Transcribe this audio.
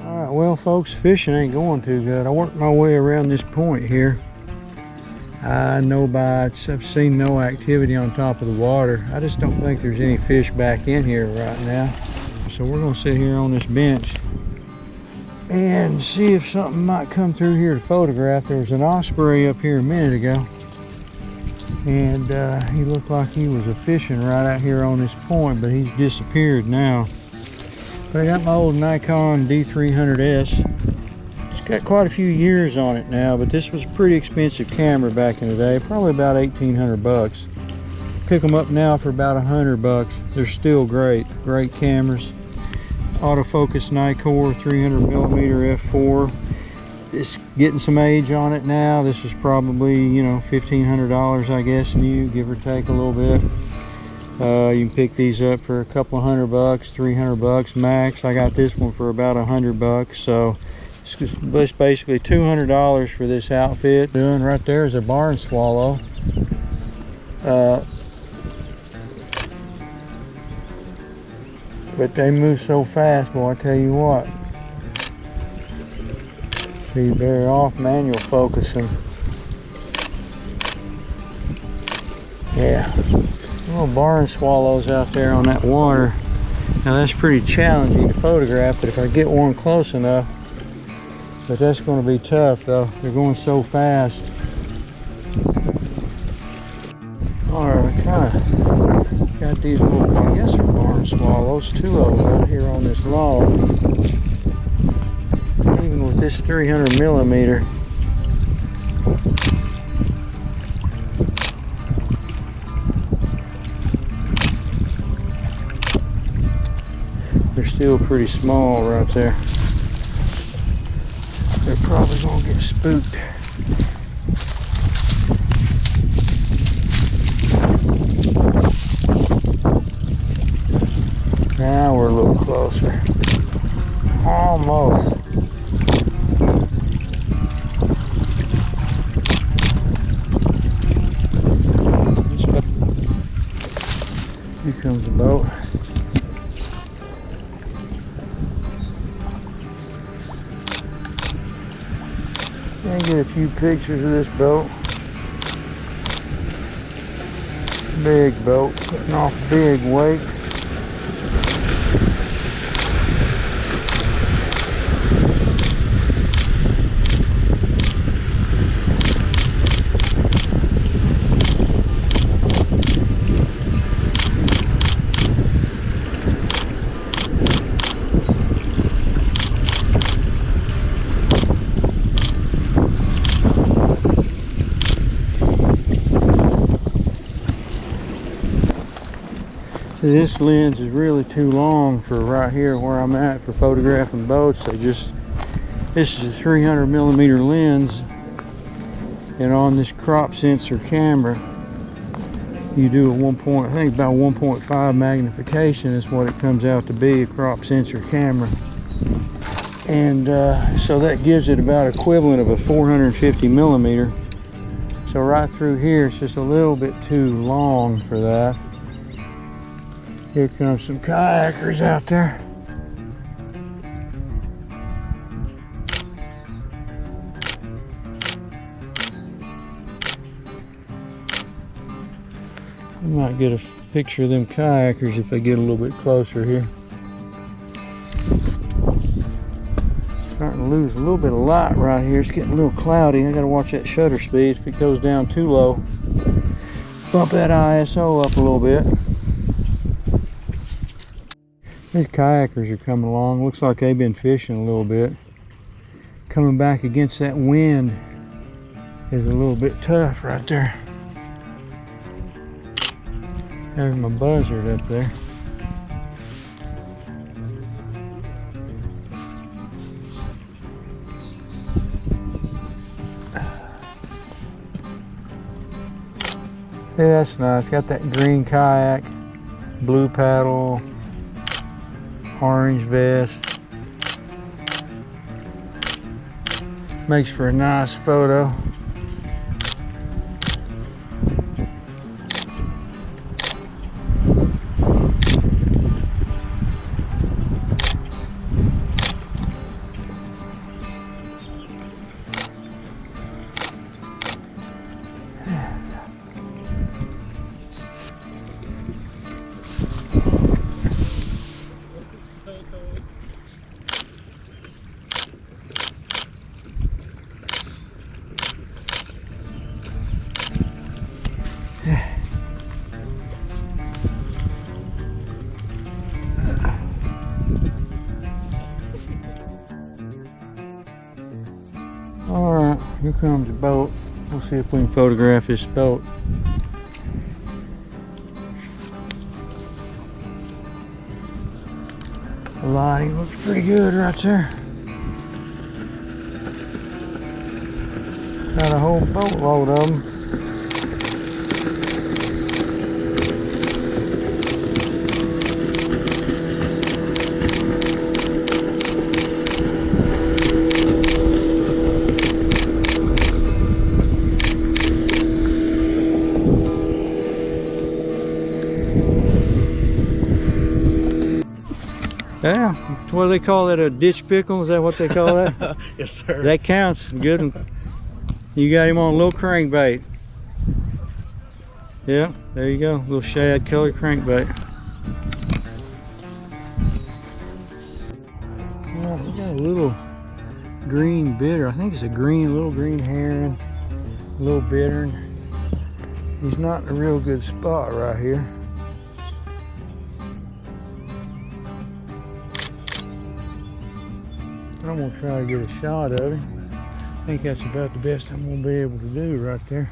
Alright, well folks, fishing ain't going too good. I worked my way around this point here. I've seen no activity on top of the water. I just don't think there's any fish back in here right now. So we're gonna sit here on this bench and see if something might come through here to photograph. There was an osprey up here a minute ago, and he looked like he was fishing right out here on this point, but he's disappeared now. But I got my old Nikon D300s. It's got quite a few years on it now, but this was a pretty expensive camera back in the day, probably about 1,800 bucks. Pick them up now for about 100 bucks. They're still great cameras. Autofocus Nikkor 300mm f4. It's getting some age on it now. This is probably, you know, $1,500, I guess, new, give or take a little bit. You can pick these up for a couple of $100, 300 bucks max. I got this one for about 100 bucks. So it's basically $200 for this outfit. Doing right there is a barn swallow. But they move so fast, boy, I tell you what. Be very off manual focusing. Yeah, little barn swallows out there on that water. Now that's pretty challenging to photograph, but if I get one close enough, but that's going to be tough though. They're going so fast. Alright, I kind of got these little, I guess they're barn swallows, two of them right here on this log. Even with this 300mm, they're still pretty small right there. They're probably gonna get spooked. Now we're a little closer. Almost. Here comes the boat. And get a few pictures of this boat. Big boat, putting off big weight. This lens is really too long for right here where I'm at for photographing boats. This is a 300mm lens, and on this crop sensor camera you do a I think about 1.5 magnification is what it comes out to be, a crop sensor camera. And so that gives it about equivalent of a 450mm. So right through here it's just a little bit too long for that. Here comes some kayakers out there. We might get a picture of them kayakers if they get a little bit closer here. Starting to lose a little bit of light right here. It's getting a little cloudy. I gotta watch that shutter speed. If it goes down too low, bump that ISO up a little bit. These kayakers are coming along. Looks like they've been fishing a little bit. Coming back against that wind is a little bit tough right there. There's my buzzard up there. Yeah, that's nice. Got that green kayak, blue paddle, orange vest. Makes for a nice photo. All right, here comes the boat. We'll see if we can photograph this boat. The lighting looks pretty good right there. Got a whole boatload of them. Yeah, what do they call that? A ditch pickle? Is that what they call that? Yes, sir. That counts. Good one. You got him on a little crankbait. Yeah, there you go. Little shad colored crankbait. Yeah, we got a little green bitter. I think it's a little green heron, a little bittern. He's not in a real good spot right here. I'm gonna try to get a shot of him. I think that's about the best I'm gonna be able to do right there.